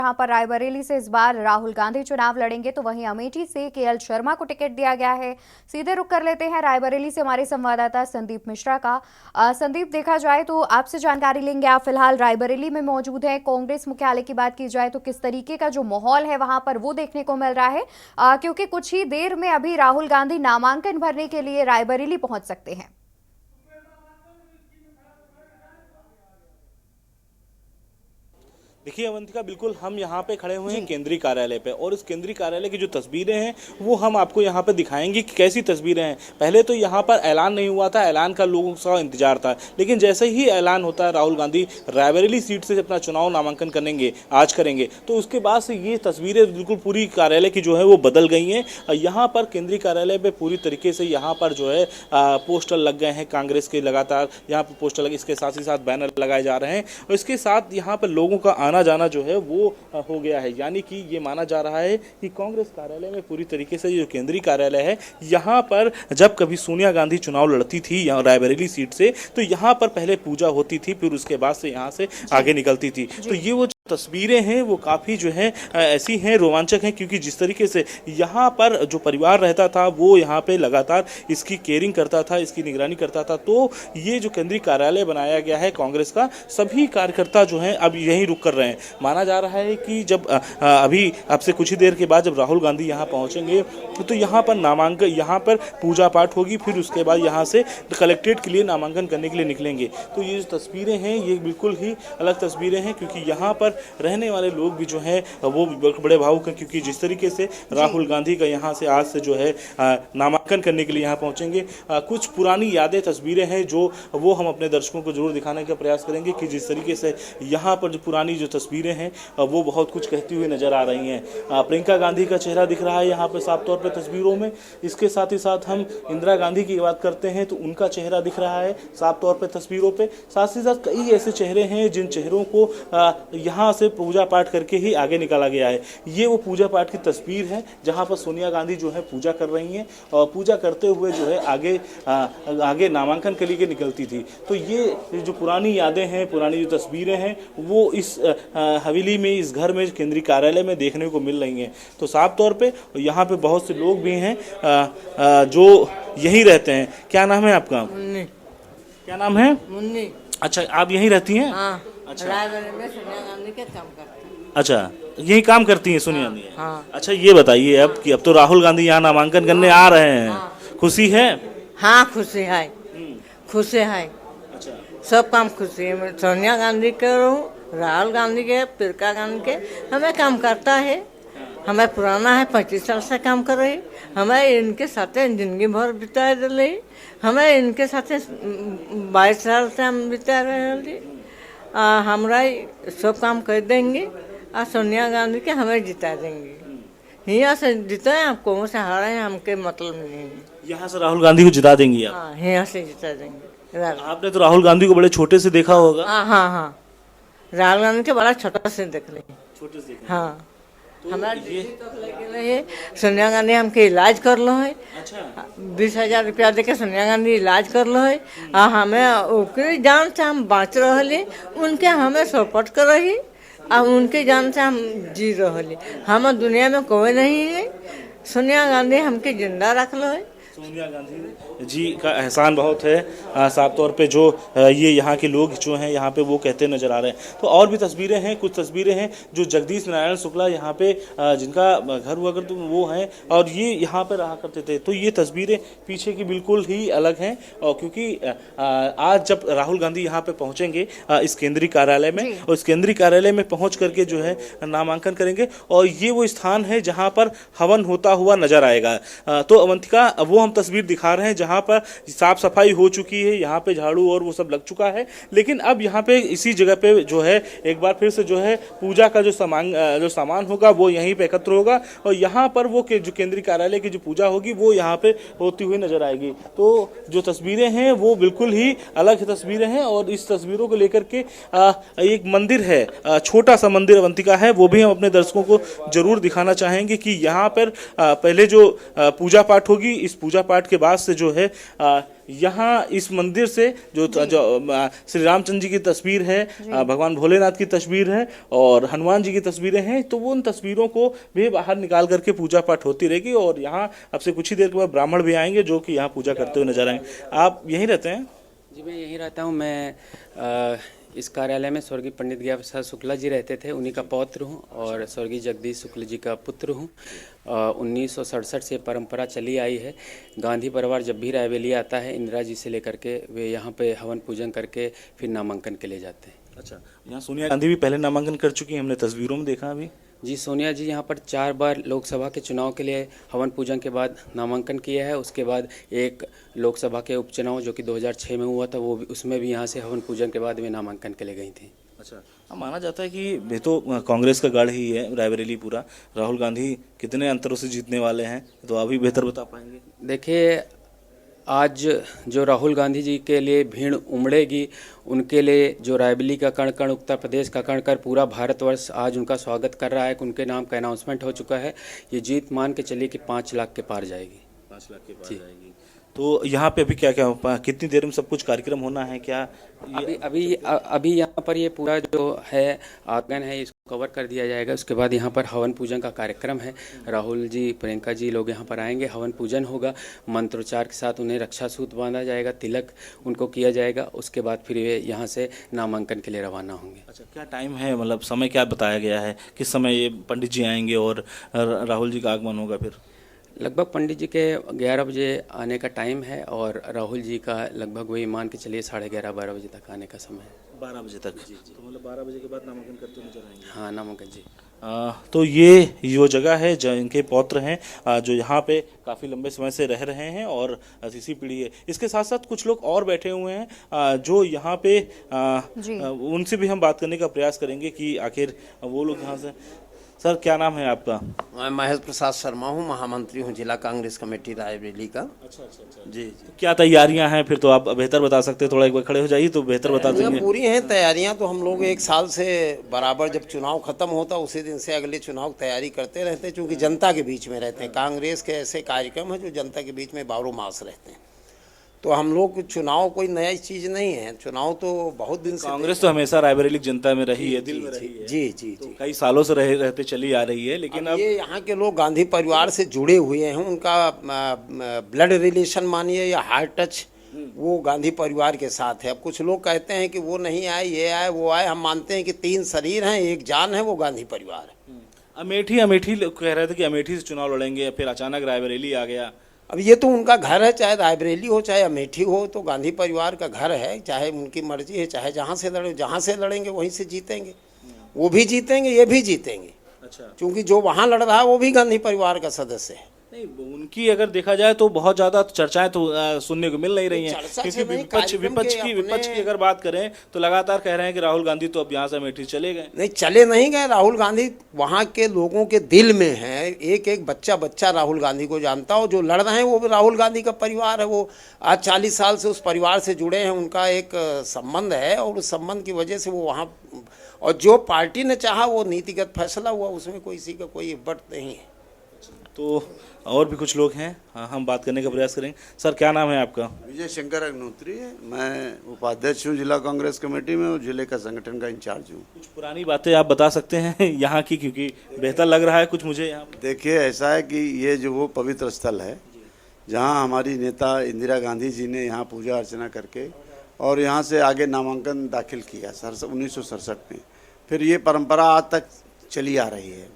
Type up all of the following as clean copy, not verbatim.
जहां पर रायबरेली से इस बार राहुल गांधी चुनाव लड़ेंगे तो वहीं अमेठी से केएल शर्मा को टिकट दिया गया है। सीधे रुख कर लेते हैं रायबरेली से हमारे संवाददाता संदीप मिश्रा का। संदीप, देखा जाए तो आपसे जानकारी लेंगे, आप फिलहाल रायबरेली में मौजूद हैं। कांग्रेस मुख्यालय की बात की जाए तो किस तरीके का जो माहौल है वहां पर वो देखने को मिल रहा है, क्योंकि कुछ ही देर में अभी राहुल गांधी नामांकन भरने के लिए रायबरेली पहुंच सकते हैं। देखिए अवंतिका, बिल्कुल हम यहाँ पे खड़े हुए हैं केंद्रीय कार्यालय पे, और इस केंद्रीय कार्यालय की जो तस्वीरें हैं वो हम आपको यहाँ पे दिखाएंगे कि कैसी तस्वीरें हैं। पहले तो यहाँ पर ऐलान नहीं हुआ था, ऐलान का लोगों का इंतजार था, लेकिन जैसे ही ऐलान होता है राहुल गांधी रायबरेली सीट से अपना चुनाव नामांकन आज करेंगे, तो उसके बाद से ये तस्वीरें बिल्कुल पूरी कार्यालय की जो है वो बदल गई हैं। यहाँ पर केंद्रीय कार्यालय पे पूरी तरीके से यहाँ पर जो है पोस्टर लग गए हैं कांग्रेस के, लगातार यहाँ पर पोस्टर लगे, इसके साथ ही साथ बैनर लगाए जा रहे हैं, और इसके साथ यहाँ पर लोगों का आना जाना जो है वो हो गया है। यानी कि ये माना जा रहा है कि कांग्रेस कार्यालय में पूरी तरीके से जो केंद्रीय कार्यालय है, यहाँ पर जब कभी सोनिया गांधी चुनाव लड़ती थी यहाँ रायबरेली सीट से, तो यहाँ पर पहले पूजा होती थी, फिर उसके बाद से यहाँ से आगे निकलती थी। तो ये वो तस्वीरें हैं वो काफ़ी जो है ऐसी हैं, रोमांचक हैं, क्योंकि जिस तरीके से यहाँ पर जो परिवार रहता था वो यहाँ पे लगातार इसकी केयरिंग करता था, इसकी निगरानी करता था। तो ये जो केंद्रीय कार्यालय बनाया गया है कांग्रेस का, सभी कार्यकर्ता जो हैं अब यहीं रुक कर रहे हैं। माना जा रहा है कि जब अभी अब से कुछ ही देर के बाद जब राहुल गांधी यहाँ पहुँचेंगे तो यहाँ पर नामांकन, यहाँ पर पूजा पाठ होगी, फिर उसके बाद यहाँ से कलेक्ट्रेट के लिए नामांकन करने के लिए निकलेंगे। तो ये जो तस्वीरें हैं ये बिल्कुल ही अलग तस्वीरें हैं, क्योंकि यहाँ पर रहने वाले लोग भी जो हैं वो बड़े भावुक हैं, क्योंकि जिस तरीके से राहुल गांधी का यहाँ से आज से जो है नामांकन करने के लिए यहाँ पहुँचेंगे। कुछ पुरानी यादें, तस्वीरें हैं जो वो हम अपने दर्शकों को जरूर दिखाने का प्रयास करेंगे कि जिस तरीके से यहाँ पर जो पुरानी जो तस्वीरें हैं वो बहुत कुछ कहती हुई नजर आ रही हैं। प्रियंका गांधी का चेहरा दिख रहा है यहाँ पे साफ तौर पे तस्वीरों में। इसके साथ ही साथ हम इंदिरा गांधी की बात करते हैं तो उनका चेहरा दिख रहा है साफ तौर पे तस्वीरों पे। साथ ही साथ कई ऐसे चेहरे हैं जिन चेहरों को यहाँ से पूजा पाठ करके ही आगे निकाला गया है। ये वो पूजा पाठ की तस्वीर है जहाँ पर सोनिया गांधी जो है पूजा कर रही हैं, और पूजा करते हुए जो है आगे नामांकन के लिए निकलती थी। तो ये जो पुरानी यादें हैं, पुरानी जो तस्वीरें हैं वो इस हवेली में, इस घर में, केंद्रीय कार्यालय में देखने को मिल रही हैं। तो साफ तौर पे यहाँ पे बहुत से लोग भी हैं जो यहीं रहते हैं। क्या नाम है आपका? मुन्नी। क्या नाम है? मुन्नी। अच्छा, आप यहीं रहती हैं? हाँ। अच्छा, रायबरेली में सोनिया गांधी के काम करते हैं। अच्छा, यही काम करती हैं सोनिया गांधी? हाँ। अच्छा, ये बताइए अब कि अब तो राहुल गांधी यहाँ नामांकन करने आ रहे हैं, खुशी है? हाँ, खुशी है, खुशी है। अच्छा, सब काम खुशी है। मैं सोनिया गांधी के रहूँ, राहुल गांधी के, प्रियंका गांधी के, हमें काम करता है। हमें पुराना है, 25 साल से काम कर रही, हमें इनके साथ जिंदगी भर बिता रही, हमें इनके साथ 22 साल से हम बिता रहे। हमरा सब काम कर देंगे और सोनिया गांधी के हमें जिता देंगे। यहाँ से जिताए, आपको से हारे हमके मतलब नहीं है। यहाँ से राहुल गांधी को जिता देंगी आप? हाँ, यहाँ से जिता देंगे। आपने तो राहुल गांधी को बड़े छोटे से देखा होगा। हाँ हाँ हाँ, राहुल गांधी के बड़ा छोटा से देख रहे। छोटे से? हाँ, तो हमारा ये सोनिया गांधी हमके इलाज कर लो है। अच्छा, 20,000 रुपया दे के सोनिया गांधी इलाज कर लो है। आ हमें ओकरे जान से हम बाँच रहे, उनके हमें सपोर्ट कर रही, और उनके जान से हम जी रहे। हम दुनिया में कोई नहीं है, सोनिया गांधी हमके जिंदा रख लो है। सोनिया गांधी जी का एहसान बहुत है। साफ तौर पे जो ये यहाँ के लोग जो हैं यहाँ पे वो कहते नजर आ रहे हैं। तो और भी तस्वीरें हैं, कुछ तस्वीरें हैं जो जगदीश नारायण शुक्ला यहाँ पे जिनका घर हुआ करते वो हैं, और ये यहाँ पे रहा करते थे। तो ये तस्वीरें पीछे की बिल्कुल ही अलग हैं, और क्योंकि आज जब राहुल गांधी यहाँ पे पहुँचेंगे इस केंद्रीय कार्यालय में, और इस केंद्रीय कार्यालय में पहुँच करके जो है नामांकन करेंगे, और ये वो स्थान है जहाँ पर हवन होता हुआ नजर आएगा। तो अवंतिका, वो हम तस्वीर दिखा रहे हैं जहां पर साफ सफाई हो चुकी है, यहाँ पे झाड़ू और वो सब लग चुका है, लेकिन अब यहाँ पे इसी जगह पे जो है एक बार फिर से जो है पूजा का जो सामान होगा वो यहीं पे एकत्र होगा, और यहाँ पर वो जो केंद्रीय कार्यालय की जो पूजा होगी वो यहाँ पे होती हुई नजर आएगी। तो जो तस्वीरें हैं वो बिल्कुल ही अलग तस्वीरें हैं, और इस तस्वीरों को लेकर के एक मंदिर है, छोटा सा मंदिर अवंतिका है, वो भी हम अपने दर्शकों को जरूर दिखाना चाहेंगे कि यहाँ पर पहले जो पूजा पाठ होगी, इस पूजा पूजा पाठ के बाद से जो है यहाँ इस मंदिर से जो श्री रामचंद्र जी की तस्वीर है, भगवान भोलेनाथ की तस्वीर है और हनुमान जी की तस्वीरें हैं, तो वो उन तस्वीरों को भी बाहर निकाल करके पूजा पाठ होती रहेगी। और यहाँ अब से कुछ ही देर के बाद ब्राह्मण भी आएंगे जो कि यहाँ पूजा करते हुए नजर आएंगे। आप यहीं रहते हैं? जी, मैं यहीं रहता हूँ। मैं इस कार्यालय में स्वर्गीय पंडित गया प्रसाद शुक्ला जी रहते थे, उन्हीं का पौत्र हूँ और स्वर्गीय जगदीश शुक्ल जी का पुत्र हूँ। 1967 से परंपरा चली आई है। गांधी परिवार जब भी रायबरेली आता है, इंदिरा जी से लेकर के वे यहाँ पे हवन पूजन करके फिर नामांकन के लिए जाते हैं। अच्छा, यहाँ सोनिया गांधी भी पहले नामांकन कर चुकी हैं, हमने तस्वीरों में देखा अभी। जी, सोनिया जी यहाँ पर 4 बार लोकसभा के चुनाव के लिए हवन पूजन के बाद नामांकन किया है। उसके बाद एक लोकसभा के उपचुनाव जो कि 2006 में हुआ था, वो भी, उसमें भी यहाँ से हवन पूजन के बाद वे नामांकन के लिए गई थी। अच्छा, माना जाता है कि ये तो कांग्रेस का गढ़ ही है रायबरेली पूरा। राहुल गांधी कितने अंतरों से जीतने वाले हैं, तो आप भी बेहतर बता पाएंगे। देखिए, आज जो राहुल गांधी जी के लिए भीड़ उमड़ेगी, उनके लिए जो रायबरेली का कण कण, उत्तर प्रदेश का कण कण, पूरा भारतवर्ष आज उनका स्वागत कर रहा है। उनके नाम का अनाउंसमेंट हो चुका है। ये जीत मान के चलिए कि 5 लाख के पार जाएगी। 5 लाख के पार जाएगी। तो यहाँ पे अभी क्या क्या कितनी देर में सब कुछ कार्यक्रम होना है क्या? अभी यहाँ पर ये पूरा जो है आंगन है, इसको कवर कर दिया जाएगा। उसके बाद यहाँ पर हवन पूजन का कार्यक्रम है। राहुल जी, प्रियंका जी लोग यहाँ पर आएंगे, हवन पूजन होगा, मंत्रोच्चार के साथ उन्हें रक्षा सूत्र बांधा जाएगा, तिलक उनको किया जाएगा। उसके बाद फिर वे यहाँ से नामांकन के लिए रवाना होंगे। अच्छा, क्या टाइम है, मतलब समय क्या बताया गया है, किस समय ये पंडित जी आएंगे और राहुल जी का आगमन होगा? फिर लगभग पंडित जी के 11 बजे आने का टाइम है और राहुल जी का लगभग वही मान के चलिए 11:30-12 बजे तक आने का समय है। 12 बजे तक? जी जी। तो मतलब 12 बजे के बाद नामांकन करते नजर आएंगे? हाँ, नामांकन जी। तो ये जो जगह है, जो इनके पौत्र हैं, जो यहाँ पे काफ़ी लंबे समय से रह रहे हैं और तीसरी पीढ़ी है। इसके साथ साथ कुछ लोग और बैठे हुए हैं जो यहाँ पे उनसे भी हम बात करने का प्रयास करेंगे कि आखिर वो लोग यहाँ से। सर, क्या नाम है आपका? मैं महेश प्रसाद शर्मा हूँ, महामंत्री हूँ जिला कांग्रेस कमेटी रायबरेली का। अच्छा अच्छा अच्छा। जी। क्या तैयारियां हैं? फिर तो आप बेहतर बता सकते हैं, थोड़ा एक बार खड़े हो जाइए तो बेहतर बता देंगे। पूरी हैं तैयारियां तो हम लोग 1 साल से बराबर, जब चुनाव खत्म होता उसी दिन से अगले चुनाव तैयारी करते रहते हैं, क्योंकि जनता के बीच में रहते हैं। कांग्रेस के ऐसे कार्यक्रम है जो जनता के बीच में बारो मास रहते हैं। तो हम लोग, चुनाव कोई नया चीज नहीं है, चुनाव तो बहुत दिन से, कांग्रेस तो हमेशा रायबरेली जनता में रही है, दिल में रही है। जी जी तो जी। कई सालों से रहते चली आ रही है, लेकिन अब ये यहाँ के लोग गांधी परिवार से जुड़े हुए हैं। उनका ब्लड रिलेशन मानिए या हार्ट टच वो गांधी परिवार के साथ है। अब कुछ लोग कहते हैं कि वो नहीं आए, ये आए, वो आए। हम मानते हैं कि 3 शरीर हैं, 1 जान है, वो गांधी परिवार है। अमेठी लोग कह रहे थे कि अमेठी से चुनाव लड़ेंगे, फिर अचानक रायबरेली आ गया। अब ये तो उनका घर है, चाहे रायबरेली हो चाहे अमेठी हो, तो गांधी परिवार का घर है। चाहे उनकी मर्जी है, चाहे जहाँ से लड़ेंगे वहीं से जीतेंगे। वो भी जीतेंगे, ये भी जीतेंगे। अच्छा, क्योंकि जो वहाँ लड़ रहा है वो भी गांधी परिवार का सदस्य है। नहीं, उनकी अगर देखा जाए तो बहुत ज्यादा चर्चाएं तो सुनने को मिल नहीं रही हैं, चर्चा क्योंकि से नहीं, विपक्ष की अगर बात करें तो लगातार कह रहे हैं कि राहुल गांधी तो अब यहाँ से अमेठी चले गए। नहीं, चले नहीं गए। राहुल गांधी वहाँ के लोगों के दिल में है। एक एक बच्चा राहुल गांधी को जानता हो। जो लड़ रहे हैं वो भी राहुल गांधी का परिवार है। वो आज 40 साल से उस परिवार से जुड़े हैं। उनका एक संबंध है और उस संबंध की वजह से वो वहाँ, और जो पार्टी ने चाहा वो नीतिगत फैसला हुआ, उसमें किसी का कोई बट नहीं है। तो और भी कुछ लोग हैं, हाँ, हम बात करने का प्रयास करेंगे। सर, क्या नाम है आपका? विजय शंकर अग्नोत्री है। मैं उपाध्यक्ष हूँ जिला कांग्रेस कमेटी में और जिले का संगठन का इंचार्ज हूँ। कुछ पुरानी बातें आप बता सकते हैं यहाँ की, क्योंकि बेहतर लग रहा है कुछ मुझे यहाँ। देखिए, ऐसा है कि ये जो वो पवित्र स्थल है जहाँ हमारी नेता इंदिरा गांधी जी ने यहाँ पूजा अर्चना करके और यहाँ से आगे नामांकन दाखिल किया 1967 में। फिर ये परंपरा आज तक चली आ रही है।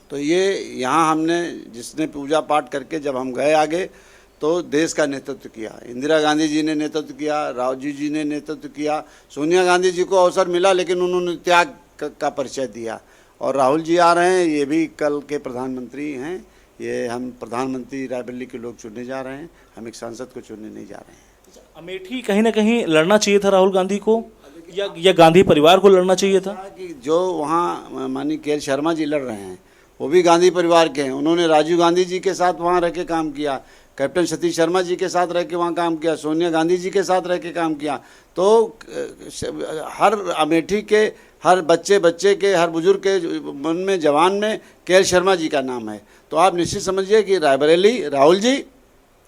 तो ये यहाँ हमने, जिसने पूजा पाठ करके जब हम गए आगे, तो देश का नेतृत्व किया। इंदिरा गांधी जी ने नेतृत्व किया, राजीव जी ने नेतृत्व किया, सोनिया गांधी जी को अवसर मिला लेकिन उन्होंने त्याग का परिचय दिया। और राहुल जी आ रहे हैं, ये भी कल के प्रधानमंत्री हैं। ये हम प्रधानमंत्री रायबरेली के लोग चुनने जा रहे हैं, हम एक सांसद को चुनने नहीं जा रहे हैं। अमेठी कहीं ना कहीं लड़ना चाहिए था राहुल गांधी को, या गांधी परिवार को लड़ना चाहिए था? कि जो वहाँ माननीय के.एल. शर्मा जी लड़ रहे हैं वो भी गांधी परिवार के हैं। उन्होंने राजीव गांधी जी के साथ वहाँ रह के काम किया, कैप्टन सतीश शर्मा जी के साथ रह के वहाँ काम किया, सोनिया गांधी जी के साथ रह के काम किया। तो हर अमेठी के हर बच्चे के, हर बुजुर्ग के मन में, जवान में के.एल. शर्मा जी का नाम है। तो आप निश्चित समझिए कि रायबरेली, राहुल जी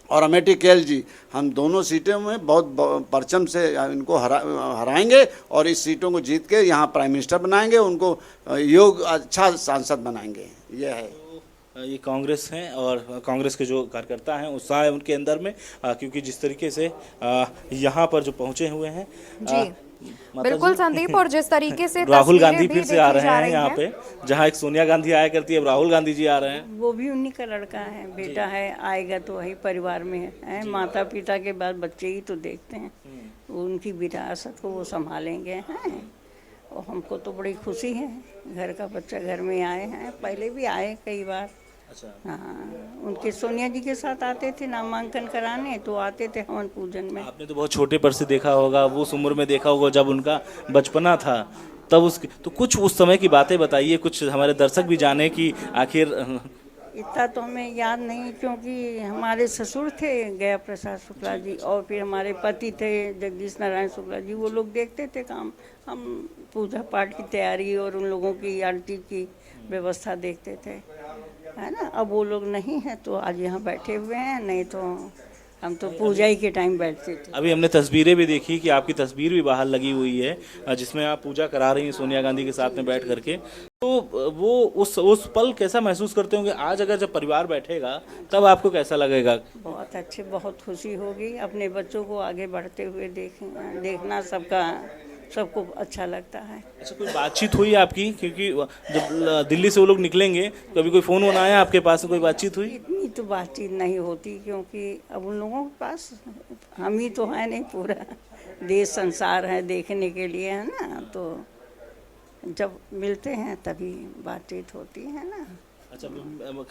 और अमेठी केएल जी, हम दोनों सीटों में बहुत परचम से इनको हराएंगे और इस सीटों को जीत के यहाँ प्राइम मिनिस्टर बनाएंगे, उनको योग्य अच्छा सांसद बनाएंगे। ये है। ये कांग्रेस हैं और कांग्रेस के जो कार्यकर्ता हैं उत्साह है उनके अंदर में, क्योंकि जिस तरीके से यहाँ पर जो पहुंचे हुए हैं जी बिल्कुल संदीप, और जिस तरीके से राहुल तस्वीरें गांधी भी फिर से देखी आ रहे जा हैं रही यहाँ हैं। पे, जहाँ एक सोनिया गांधी आया करती है, अब राहुल गांधी जी आ रहे हैं। वो भी उन्हीं का लड़का है, बेटा है, आएगा तो वही परिवार में है। माता पिता के बाद बच्चे ही तो देखते हैं, उनकी विरासत को वो संभालेंगे हैं। और हमको तो बड़ी खुशी है, घर का बच्चा घर में आए हैं, पहले भी आए कई बार। अच्छा। हाँ, उनके सोनिया जी के साथ आते थे नामांकन कराने, तो आते थे हवन पूजन में। आपने तो बहुत छोटे पर से देखा होगा, वो उस उम्र में देखा होगा जब उनका बचपना था, तब उसकी तो कुछ उस समय की बातें बताइए, कुछ हमारे दर्शक भी जाने कि आखिर। इतना तो हमें याद नहीं, क्योंकि हमारे ससुर थे गया प्रसाद शुक्ला जी, और फिर हमारे पति थे जगदीश नारायण शुक्ला जी, वो लोग देखते थे काम। हम पूजा पाठ की तैयारी और उन लोगों की आरती की व्यवस्था देखते थे, है ना। अब वो लोग नहीं है तो आज यहाँ बैठे हुए हैं, नहीं तो हम तो पूजा ही के टाइम बैठते थे। अभी हमने तस्वीरें भी देखी कि आपकी तस्वीर भी बाहर लगी हुई है, जिसमें आप पूजा करा रही हैं सोनिया गांधी के साथ में बैठ करके। तो वो उस पल कैसा महसूस करते होंगे? आज अगर जब परिवार बैठेगा तब आपको कैसा लगेगा? बहुत अच्छे, बहुत खुशी होगी। अपने बच्चों को आगे बढ़ते हुए देखना सबको अच्छा लगता है। अच्छा, कोई बातचीत हुई आपकी? क्योंकि जब दिल्ली से वो लोग निकलेंगे तो अभी कोई फ़ोन वोन आया आपके पास, कोई बातचीत हुई? इतनी तो बातचीत नहीं होती, क्योंकि अब उन लोगों के पास हम ही तो है नहीं, पूरा देश संसार है देखने के लिए, है ना। तो जब मिलते हैं तभी बातचीत होती है ना। अच्छा,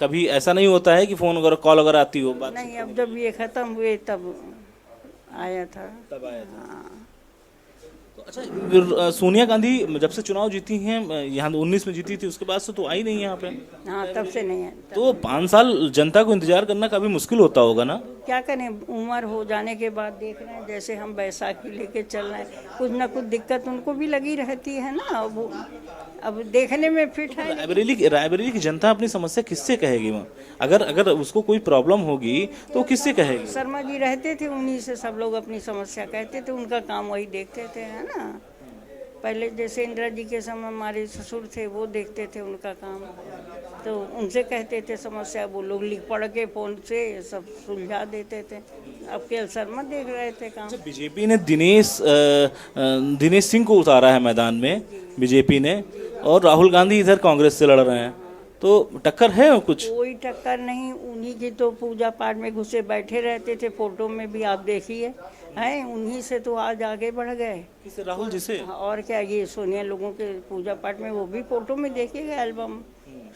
कभी ऐसा नहीं होता है कि फ़ोन वगैरह कॉल वगैरह आती हो? बात नहीं, अब जब ये ख़त्म हुए तब आया था। तब आया था। हाँ। तो अच्छा, फिर सोनिया गांधी जब से चुनाव जीती हैं, यहाँ 19 में जीती थी, उसके बाद से तो आई नहीं यहाँ पे। हाँ, तब से नहीं है। तो 5 साल जनता को इंतजार करना काफी मुश्किल होता होगा ना? क्या करें, उम्र हो जाने के बाद देख रहे हैं, जैसे हम बैसाखी लेके चल रहे हैं, कुछ ना कुछ दिक्कत उनको भी लगी रहती है ना। अब देखने में फिट है। रायबरेली की जनता अपनी समस्या किससे कहेगी वहाँ? अगर उसको कोई प्रॉब्लम होगी तो किससे कहेगी? शर्मा जी रहते थे, उन्हीं से सब लोग अपनी समस्या कहते थे, उनका काम वही देखते थे, है ना। पहले जैसे इंदिरा जी के समय हमारे ससुर थे, वो देखते थे उनका काम, तो उनसे कहते थे समस्या, वो लोग लिख पढ़ के फ़ोन से सब सुलझा देते थे। अब केएल शर्मा देख रहे थे काम। बीजेपी ने दिनेश सिंह को उतारा है मैदान में, बीजेपी ने, और राहुल गांधी इधर कांग्रेस से लड़ रहे हैं, तो टक्कर है कुछ? कोई टक्कर नहीं, उन्हीं की तो पूजा पाठ में घुसे बैठे रहते थे, फोटो में भी आप देखिए, हैं, उन्हीं से तो आज आगे बढ़ गए। किसे? राहुल जी से? और क्या, ये सोनिया लोगों के पूजा पाठ में वो भी फोटो में देखिएगा, एल्बम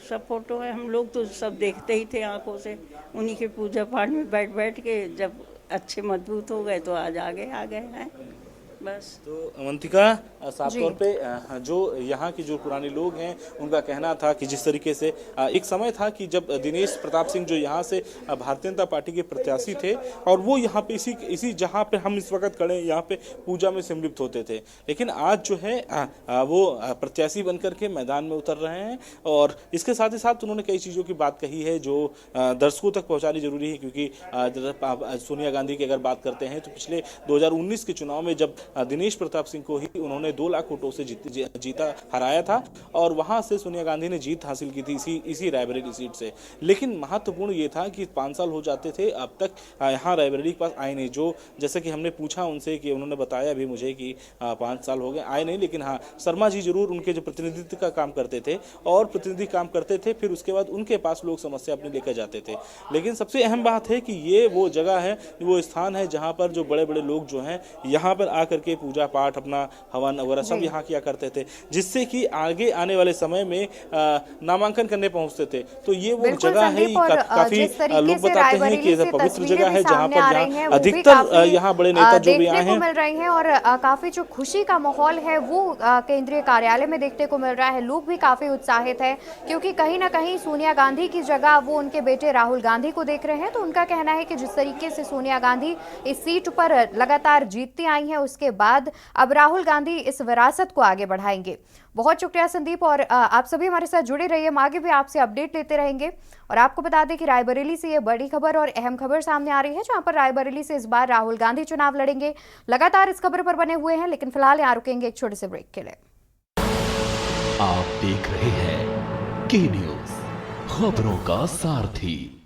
सब फोटो है। हम लोग तो सब देखते ही थे आंखों से, उन्हीं के पूजा पाठ में बैठ बैठ के जब अच्छे मजबूत हो गए तो आज आगे आ गए हैं बस। तो अवंतिका, साफ तौर पे जो यहाँ के जो पुराने लोग हैं उनका कहना था कि जिस तरीके से एक समय था कि जब दिनेश प्रताप सिंह जो यहाँ से भारतीय जनता पार्टी के प्रत्याशी थे, और वो यहाँ पे इसी जहाँ पे हम इस वक्त खड़े हैं यहाँ पे पूजा में सम्मिलित होते थे, लेकिन आज जो है वो प्रत्याशी बन करके मैदान में उतर रहे हैं। और इसके साथ ही साथ उन्होंने कई चीज़ों की बात कही है जो दर्शकों तक पहुँचानी जरूरी है, क्योंकि सोनिया गांधी की अगर बात करते हैं तो पिछले 2019 के चुनाव में जब दिनेश प्रताप सिंह को ही उन्होंने 2 लाख वोटों से हराया था, और वहां से सोनिया गांधी ने जीत हासिल की थी इसी रायबरेली सीट से। लेकिन महत्वपूर्ण ये था कि 5 साल हो जाते थे, अब तक यहाँ रायबरेली के पास आए नहीं। जो जैसे कि हमने पूछा उनसे कि उन्होंने बताया भी मुझे कि 5 साल हो गए आए नहीं, लेकिन हाँ, शर्मा जी जरूर उनके जो प्रतिनिधित्व का काम करते थे और प्रतिनिधि काम करते थे, फिर उसके बाद उनके पास लोग समस्या अपनी लेकर जाते थे। लेकिन सबसे अहम बात है कि ये वो जगह है, वो स्थान है जहाँ पर जो बड़े बड़े लोग जो हैं यहाँ पर आकर के पूजा पाठ, अपना हवन वगैरह सब यहाँ किया करते थे, जिससे कि आगे आने वाले समय में नामांकन करने पहुँचते थे। तो ये वो जगह है, काफी लोग बताते हैं कि पवित्र जगह है जहाँ पर अधिकतर यहाँ बड़े नेता जो भी आए हैं मिल रही हैं, और काफी जो खुशी का माहौल है वो केंद्रीय कार्यालय में देखने को मिल रहा है। लोग भी काफी उत्साहित है, क्योंकि कहीं ना कहीं सोनिया गांधी की जगह वो उनके बेटे राहुल गांधी को देख रहे हैं। तो उनका कहना है कि जिस तरीके से सोनिया गांधी इस सीट पर लगातार जीतती आई हैं, उसके बाद अब राहुल गांधी इस विरासत को आगे बढ़ाएंगे। बहुत शुक्रिया संदीप, और आप सभी हमारे साथ जुड़े रहिए, हम आगे भी आपसे अपडेट लेते रहेंगे। और आपको बता दें कि रायबरेली से ये बड़ी खबर और अहम खबर सामने आ रही है, जहां पर रायबरेली से इस बार राहुल गांधी चुनाव लड़ेंगे। लगातार इस खबर पर बने हुए हैं, लेकिन फिलहाल यहाँ रुकेंगे एक छोटे से ब्रेक के लिए। आप देख रहे हैं के न्यूज़, खबरों का सारथी।